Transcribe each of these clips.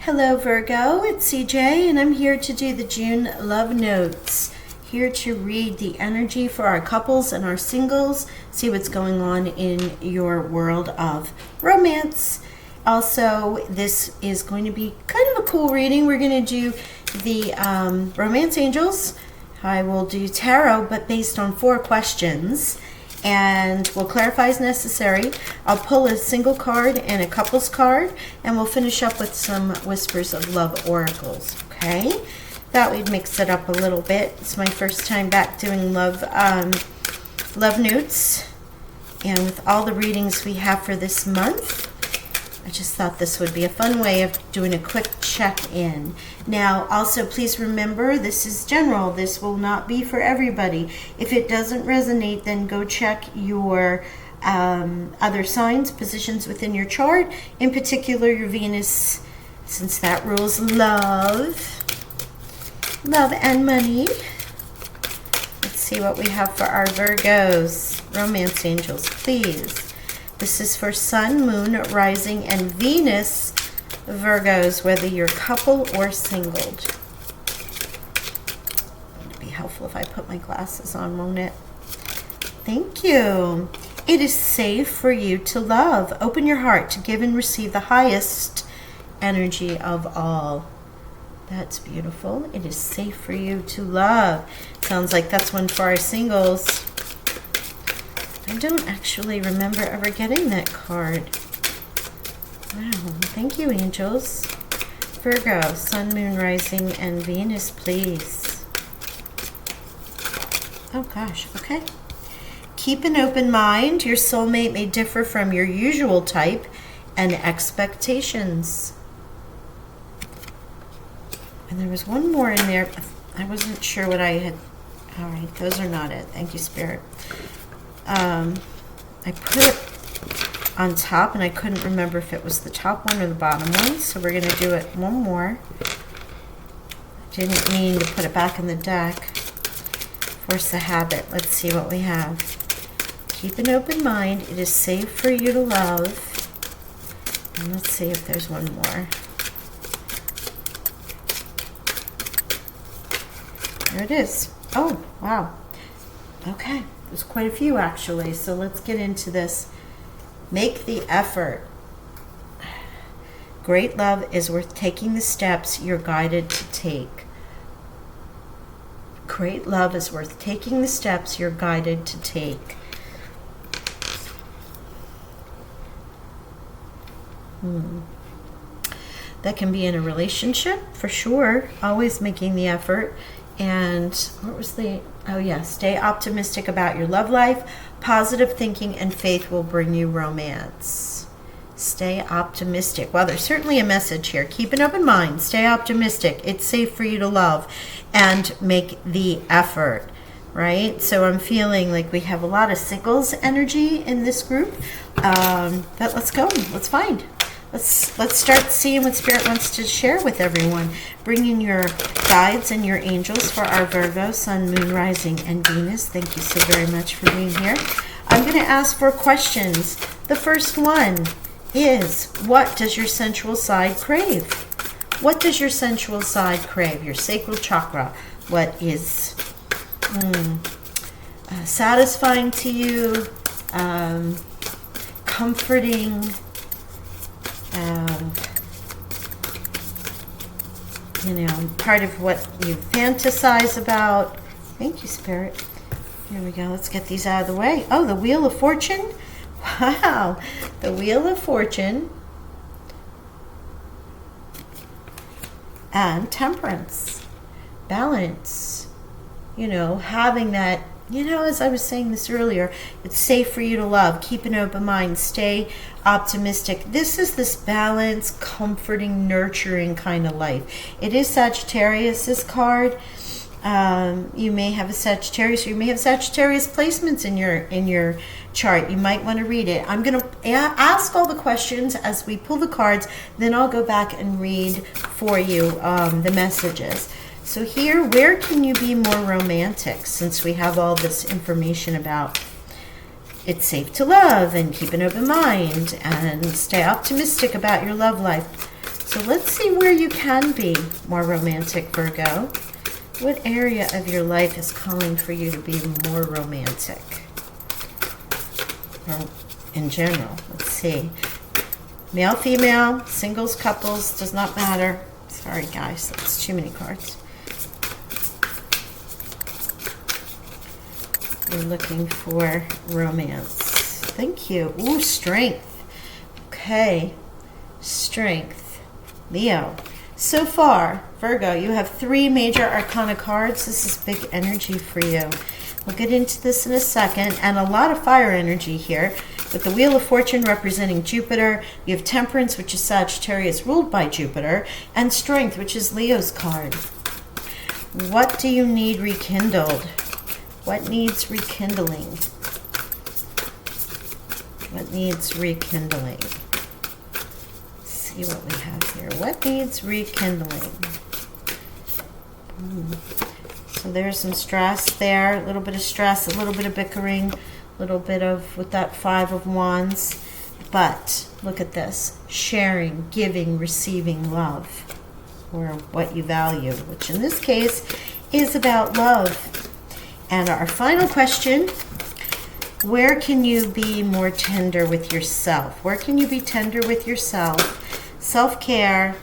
Hello Virgo, it's CJ and I'm here to do the June love notes. Here to read the energy for our couples and our singles, see what's going on in your world of romance. Also, this is going to be kind of a cool reading. We're going to do the romance angels. I will do tarot, but based on 4 questions. And we'll clarify as necessary. I'll pull a single card and a couples card, and we'll finish up with some whispers of love oracles. Okay, that would mix it up a little bit. It's my first time back doing love notes, and with all the readings we have for this month, I just thought this would be a fun way of doing a quick check-in. Now, also, please remember, this is general. This will not be for everybody. If it doesn't resonate, then go check your other signs, positions within your chart, in particular your Venus, since that rules love and money. Let's see what we have for our Virgos. Romance angels, please. This is for Sun, Moon, Rising, and Venus Virgos, whether you're couple or singled. It'd be helpful if I put my glasses on, won't it? Thank you. It is safe for you to love. Open your heart to give and receive the highest energy of all. That's beautiful. It is safe for you to love. Sounds like that's one for our singles. I don't actually remember ever getting that card. Wow, thank you, angels. Virgo, Sun, Moon, Rising, and Venus, please. Oh gosh, okay. Keep an open mind. Your soulmate may differ from your usual type and expectations. And there was one more in there. I wasn't sure what I had. All right, those are not it. Thank you, Spirit. I put it on top and I couldn't remember if it was the top one or the bottom one, so we're going to do it one more. I didn't mean to put it back in the deck. Force the habit. Let's see what we have. Keep an open mind. It is safe for you to love. And let's see if there's one more. There it is. Oh, wow. Okay. There's quite a few actually, so let's get into this. Make the effort. Great love is worth taking the steps you're guided to take. Great love is worth taking the steps you're guided to take. That can be in a relationship, for sure. Always making the effort. And what was the, oh yeah, stay optimistic about your love life. Positive thinking and faith will bring you romance. Stay optimistic. Well, there's certainly a message here. Keep an open mind. Stay optimistic. It's safe for you to love and make the effort, right? So I'm feeling like we have a lot of singles energy in this group. But let's go. Let's find. Let's start seeing what Spirit wants to share with everyone. Bring in your guides and your angels for our Virgo, Sun, Moon, Rising, and Venus. Thank you so very much for being here. I'm going to ask 4 questions. The first one is, what does your sensual side crave? What does your sensual side crave? Your sacral chakra. What is satisfying to you, comforting, part of what you fantasize about. Thank you, Spirit. Here we go. Let's get these out of the way. Oh, the Wheel of Fortune. Wow. The Wheel of Fortune and Temperance. Balance. Having that, as I was saying this earlier, it's safe for you to love. Keep an open mind. Stay optimistic. This is this balanced, comforting, nurturing kind of life. It is Sagittarius, this card. You may have a Sagittarius, or you may have Sagittarius placements in your chart. You might want to read it. I'm going to ask all the questions as we pull the cards, then I'll go back and read for you the messages. So here, where can you be more romantic, since we have all this information about it's safe to love and keep an open mind and stay optimistic about your love life? So let's see where you can be more romantic, Virgo. What area of your life is calling for you to be more romantic? Or in general, let's see. Male, female, singles, couples, does not matter. Sorry, guys, that's too many cards. You're looking for romance. Thank you. Ooh, strength. Okay, strength. Leo. So far, Virgo, you have 3 major arcana cards. This is big energy for you. We'll get into this in a second. And a lot of fire energy here. With the Wheel of Fortune representing Jupiter, you have Temperance, which is Sagittarius, ruled by Jupiter, and Strength, which is Leo's card. What do you need rekindled? What needs rekindling? What needs rekindling? Let's see what we have here. What needs rekindling? So there's some stress there, a little bit of stress, a little bit of bickering, a little bit of with that 5 of Wands. But look at this, sharing, giving, receiving love, or what you value, which in this case is about love. And our final question, where can you be more tender with yourself? Where can you be tender with yourself? Self-care.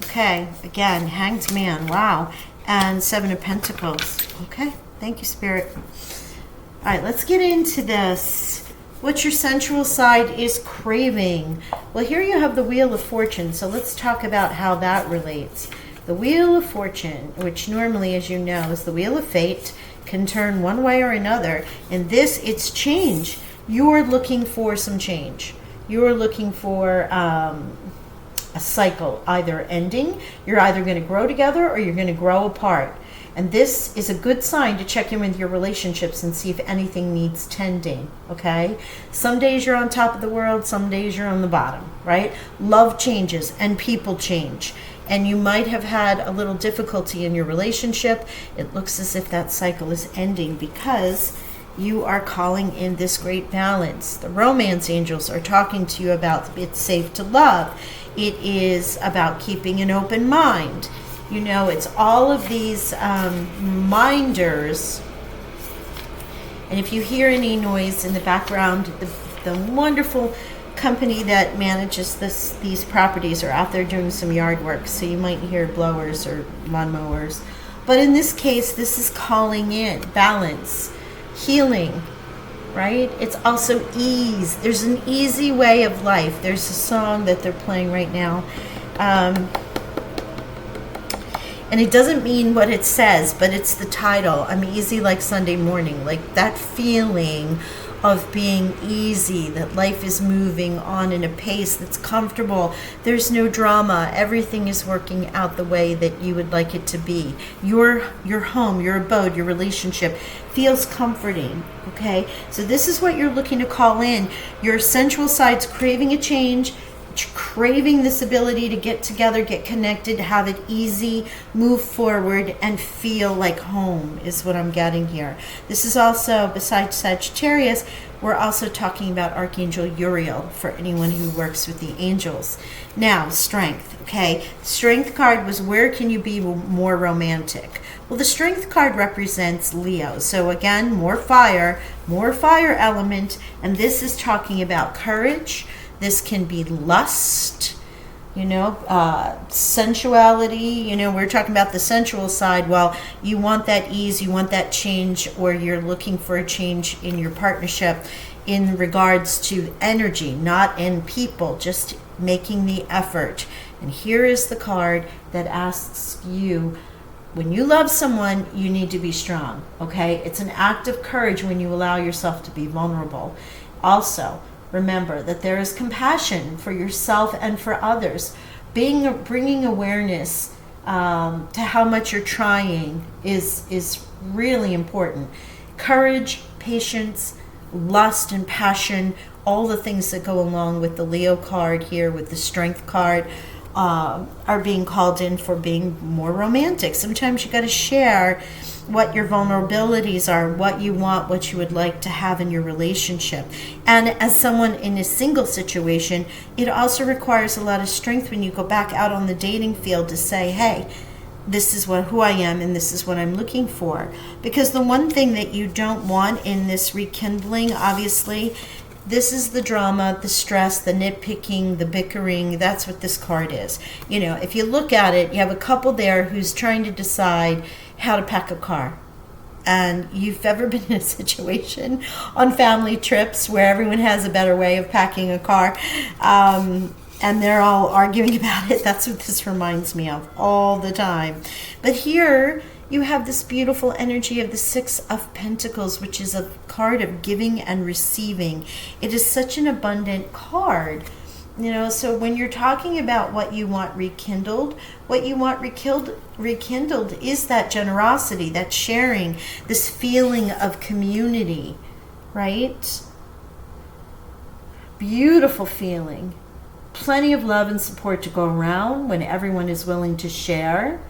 Okay, again, Hanged Man, wow. And 7 of Pentacles. Okay, thank you, Spirit. All right, let's get into this. What your sensual side is craving. Well, here you have the Wheel of Fortune, so let's talk about how that relates. The Wheel of Fortune, which normally, as you know, is the Wheel of Fate, can turn one way or another. In this, it's change. You're looking for some change. You're looking for a cycle either ending. You're either going to grow together or you're going to grow apart. And this is a good sign to check in with your relationships and see if anything needs tending, okay? Some days you're on top of the world, some days you're on the bottom, right? Love changes and people change. And you might have had a little difficulty in your relationship. It looks as if that cycle is ending because you are calling in this great balance. The romance angels are talking to you about it's safe to love. It is about keeping an open mind. You know, it's all of these minders. And if you hear any noise in the background, the wonderful company that manages these properties are out there doing some yard work. So you might hear blowers or lawnmowers. But in this case, this is calling in balance, healing, right? It's also ease. There's an easy way of life. There's a song that they're playing right now. And it doesn't mean what it says, but it's the title. I'm easy like Sunday morning. Like that feeling of being easy, that life is moving on in a pace that's comfortable. There's no drama. Everything is working out the way that you would like it to be. Your home, your abode, your relationship feels comforting, okay? So this is what you're looking to call in. Your sensual side's craving a change, craving this ability to get together, get connected, have it easy, move forward, and feel like home is what I'm getting here. This is also, besides Sagittarius, we're also talking about Archangel Uriel for anyone who works with the angels. Now, strength, okay? Strength card was where can you be more romantic? Well, the strength card represents Leo. So again, more fire element, and this is talking about courage. This can be lust, sensuality. We're talking about the sensual side. Well, you want that ease, you want that change, or you're looking for a change in your partnership in regards to energy, not in people, just making the effort. And here is the card that asks you, when you love someone, you need to be strong, okay? It's an act of courage when you allow yourself to be vulnerable. Also, remember that there is compassion for yourself and for others. Bringing awareness to how much you're trying is really important. Courage, patience, lust, and passion, all the things that go along with the Leo card here, with the strength card. are being called in for being more romantic. Sometimes you got to share what your vulnerabilities are, what you want, what you would like to have in your relationship. And as someone in a single situation, it also requires a lot of strength when you go back out on the dating field to say, hey, this is who I am and this is what I'm looking for. Because the one thing that you don't want in this rekindling, obviously, this is the drama, the stress, the nitpicking, the bickering. That's what this card is. You know, if you look at it, you have a couple there who's trying to decide how to pack a car. And you've ever been in a situation on family trips where everyone has a better way of packing a car, and they're all arguing about it. That's what this reminds me of all the time. But here you have this beautiful energy of the Six of Pentacles, which is a card of giving and receiving. It is such an abundant card. You know, so when you're talking about what you want rekindled, what you want rekindled is that generosity, that sharing, this feeling of community, right? Beautiful feeling. Plenty of love and support to go around when everyone is willing to share.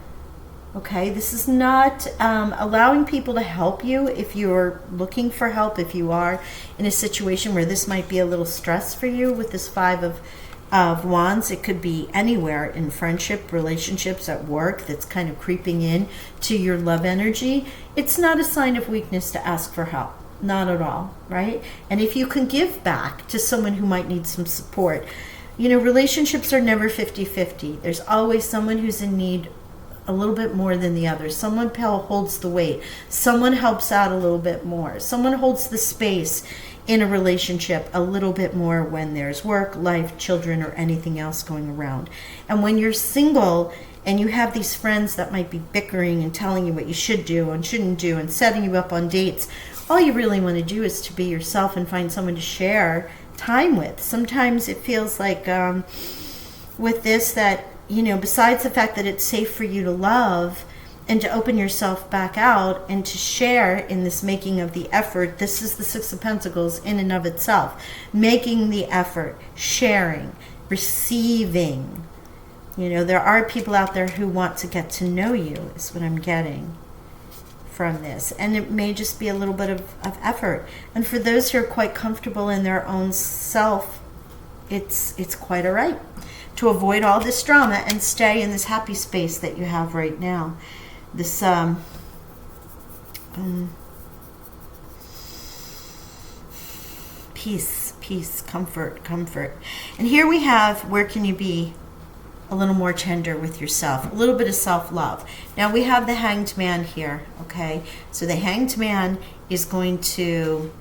Okay, this is not allowing people to help you if you're looking for help, if you are in a situation where this might be a little stress for you with this Five of Wands. It could be anywhere in friendship, relationships, at work, that's kind of creeping in to your love energy. It's not a sign of weakness to ask for help. Not at all, right? And if you can give back to someone who might need some support, you know, relationships are never 50-50. There's always someone who's in need a little bit more than the other. Someone holds the weight. Someone helps out a little bit more. Someone holds the space in a relationship a little bit more when there's work, life, children, or anything else going around. And when you're single and you have these friends that might be bickering and telling you what you should do and shouldn't do and setting you up on dates, all you really want to do is to be yourself and find someone to share time with. Sometimes it feels like with this that, you know, besides the fact that it's safe for you to love and to open yourself back out and to share in this making of the effort, this is the Six of Pentacles in and of itself. Making the effort, sharing, receiving. You know, there are people out there who want to get to know you, is what I'm getting from this. And it may just be a little bit of effort. And for those who are quite comfortable in their own self, it's quite all right to avoid all this drama and stay in this happy space that you have right now. This peace, comfort. And here we have, where can you be a little more tender with yourself? A little bit of self-love. Now we have the Hanged Man here, okay? So the Hanged Man is going to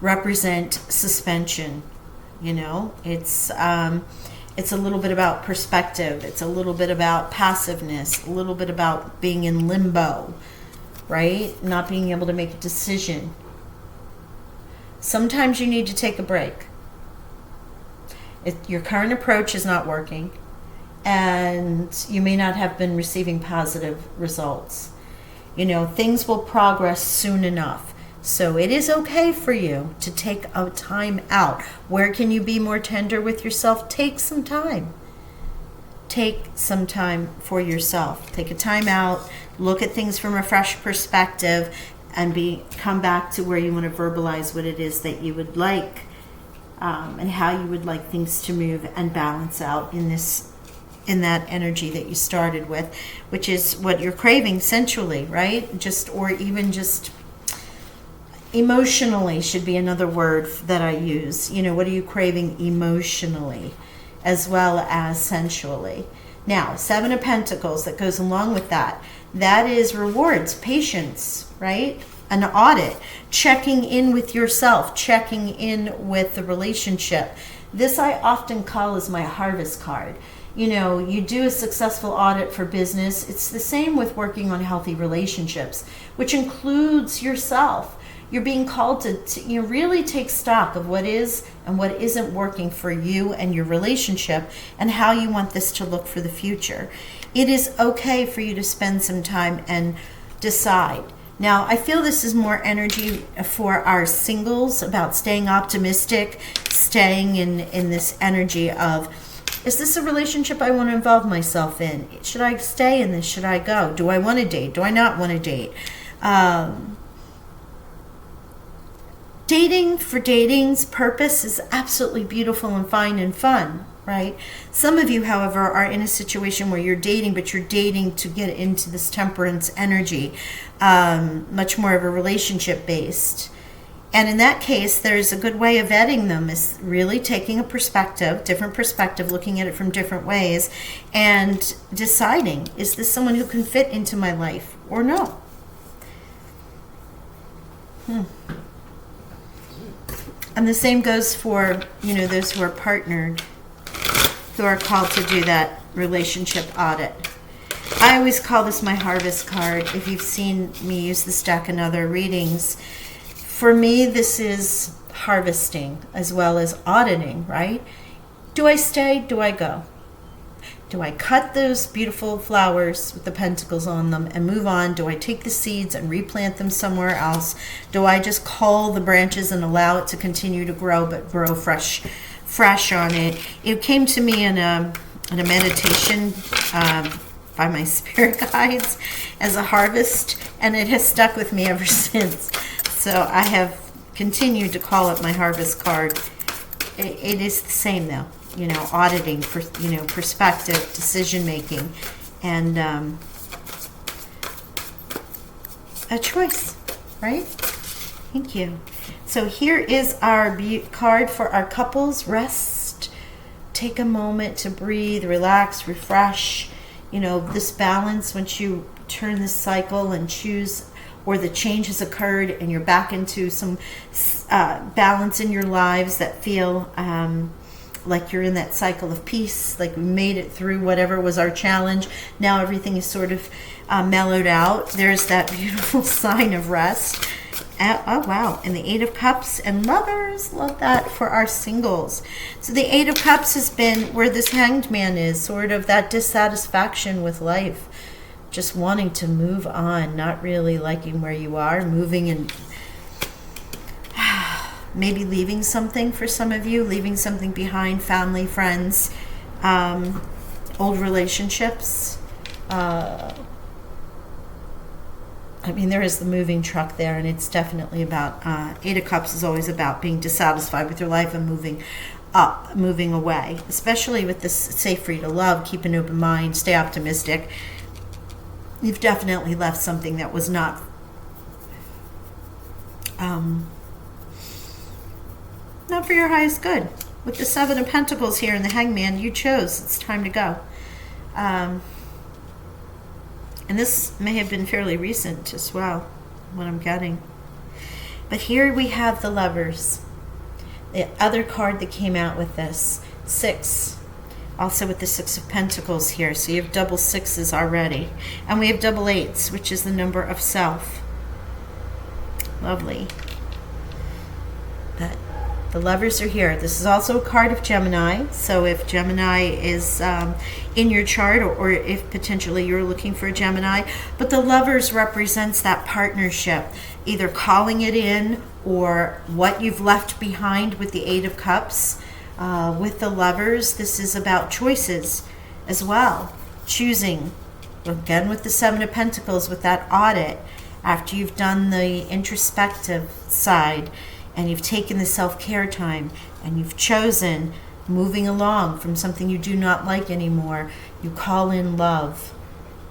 represent suspension. You know, it's a little bit about perspective. It's a little bit about passiveness, a little bit about being in limbo, right? Not being able to make a decision. Sometimes you need to take a break. Your current approach is not working, and you may not have been receiving positive results. You know, things will progress soon enough. So it is okay for you to take a time out. Where can you be more tender with yourself? Take some time. Take some time for yourself. Take a time out. Look at things from a fresh perspective and come back to where you want to verbalize what it is that you would like, and how you would like things to move and balance out in that energy that you started with, which is what you're craving sensually, right? Or even just emotionally should be another word that I use. You know, what are you craving emotionally as well as sensually? Now, Seven of Pentacles, that goes along with that. That is rewards, patience, right? An audit, checking in with yourself, checking in with the relationship. This I often call as my harvest card. You know, you do a successful audit for business. It's the same with working on healthy relationships, which includes yourself. You're being called to really take stock of what is and what isn't working for you and your relationship and how you want this to look for the future. It is okay for you to spend some time and decide. Now, I feel this is more energy for our singles, about staying optimistic, staying in this energy of Is this a relationship I want to involve myself in? Should I stay in this? Should I go? Do I want to date? Do I not want to date? Dating for dating's purpose is absolutely beautiful and fine and fun, right? Some of you, however, are in a situation where you're dating, but you're dating to get into this temperance energy, much more of a relationship based. And in that case, there's a good way of vetting them, is really taking a different perspective, looking at it from different ways, and deciding, is this someone who can fit into my life or no? And the same goes for, those who are partnered, who are called to do that relationship audit. I always call this my harvest card. If you've seen me use this deck in other readings, for me, this is harvesting as well as auditing, right? Do I stay? Do I go? Do I cut those beautiful flowers with the pentacles on them and move on? Do I take the seeds and replant them somewhere else? Do I just cull the branches and allow it to continue to grow, but grow fresh on it? It came to me in a meditation by my spirit guides as a harvest, and it has stuck with me ever since. So I have continued to call it my harvest card. It is the same though, auditing, perspective, decision making, and a choice, right? Thank you. So here is our card for our couples. Rest. Take a moment to breathe, relax, refresh. This balance, once you turn this cycle and choose, or the change has occurred and you're back into some balance in your lives that feel like you're in that cycle of peace, like we made it through whatever was our challenge. Now everything is sort of mellowed out. There's that beautiful sign of rest. Oh, wow. And the Eight of Cups and Lovers. Love that for our singles. So the Eight of Cups has been where this Hanged Man is, sort of that dissatisfaction with life. Just wanting to move on, not really liking where you are, moving and maybe leaving something for some of you, leaving something behind, family, friends, old relationships. There is the moving truck there, and it's definitely about, Eight of Cups is always about being dissatisfied with your life and moving up, moving away, especially with this say free to love, keep an open mind, stay optimistic. You've definitely left something that was not for your highest good. With the Seven of Pentacles here and the Hangman, you chose. It's time to go. And this may have been fairly recent as well, what I'm getting. But here we have the Lovers. The other card that came out with this, 6. Also with the Six of Pentacles here. So you have double sixes already. And we have double eights, which is the number of self. Lovely. But the Lovers are here. This is also a card of Gemini. So if Gemini is in your chart, or if potentially you're looking for a Gemini. But the Lovers represents that partnership. Either calling it in or what you've left behind with the Eight of Cups. With the Lovers, this is about choices as well. Choosing, again with the Seven of Pentacles, with that audit, after you've done the introspective side and you've taken the self-care time and you've chosen moving along from something you do not like anymore, you call in love,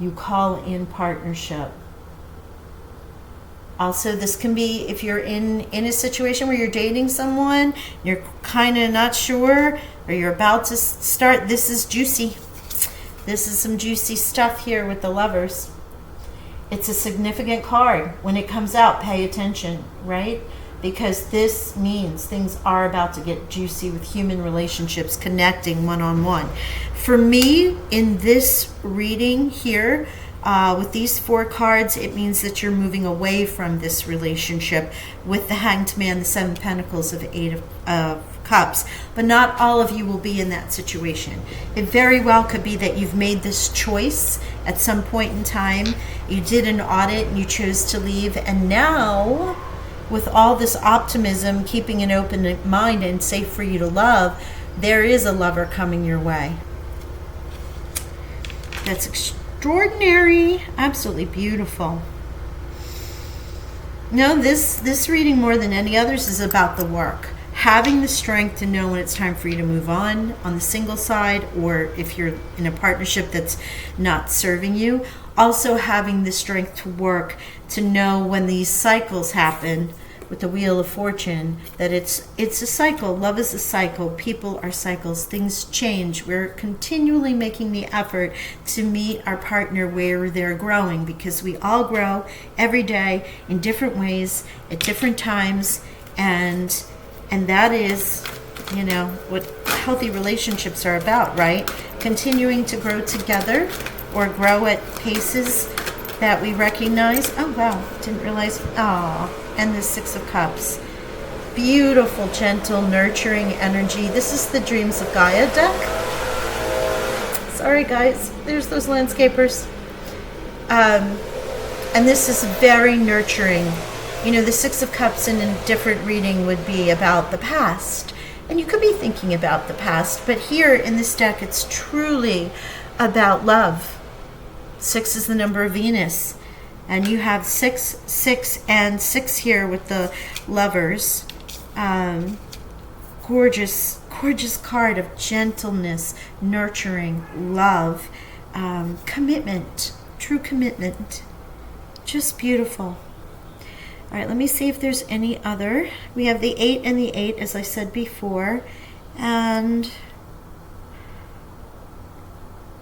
you call in partnership. Also, this can be if you're in a situation where you're dating someone, you're kind of not sure, or you're about to start. This is juicy. This is some juicy stuff here with the Lovers. It's a significant card. When it comes out, pay attention, right? Because this means things are about to get juicy with human relationships, connecting one-on-one. For me, in this reading here, with these 4 cards, it means that you're moving away from this relationship with the Hanged Man, the Seven of Pentacles, of Eight of Cups. But not all of you will be in that situation. It very well could be that you've made this choice at some point in time. You did an audit and you chose to leave. And now, with all this optimism, keeping an open mind and safe for you to love, There is a lover coming your way. That's extraordinary. Absolutely beautiful. No, this reading more than any others is about the work. Having the strength to know when it's time for you to move on the single side, or if you're in a partnership that's not serving you. Also having the strength to work to know when these cycles happen with the Wheel of Fortune, that it's a cycle. Love is a cycle. People are cycles. Things change. We're continually making the effort to meet our partner where they're growing, because we all grow every day in different ways at different times, and that is, what healthy relationships are about, right? Continuing to grow together, or grow at paces that we recognize. Oh wow, didn't realize. And the Six of Cups. Beautiful, gentle, nurturing energy. This is the Dreams of Gaia deck. Sorry guys, there's those landscapers. And this is very nurturing. The Six of Cups in a different reading would be about the past. And you could be thinking about the past, but here in this deck, it's truly about love. 6 is the number of Venus. And you have 6, 6, and 6 here with the lovers. Gorgeous, gorgeous card of gentleness, nurturing, love, commitment, true commitment. Just beautiful. All right, let me see if there's any other. We have the 8 and the 8, as I said before. And,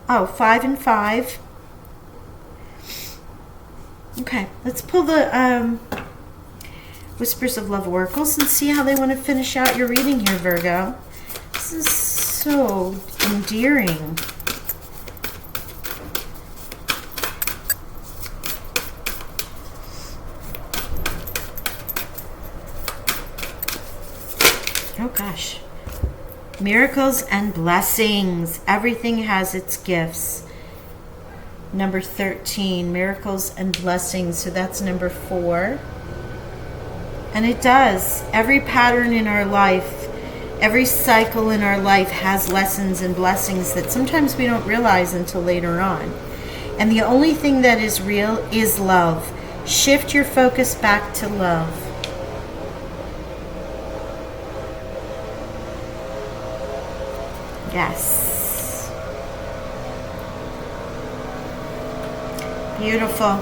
5 and 5. Okay, let's pull the Whispers of Love oracles and see how they want to finish out your reading here, Virgo. This is so endearing. Oh gosh. Miracles and blessings. Everything has its gifts. Number 13, miracles and blessings. So that's number 4. And it does. Every pattern in our life, every cycle in our life has lessons and blessings that sometimes we don't realize until later on. And the only thing that is real is love. Shift your focus back to love. Yes. Beautiful.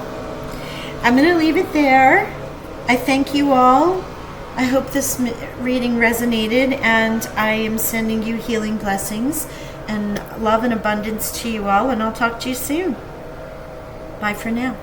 I'm going to leave it there. I thank you all. I hope this reading resonated, and I am sending you healing blessings and love and abundance to you all, and I'll talk to you soon. Bye for now.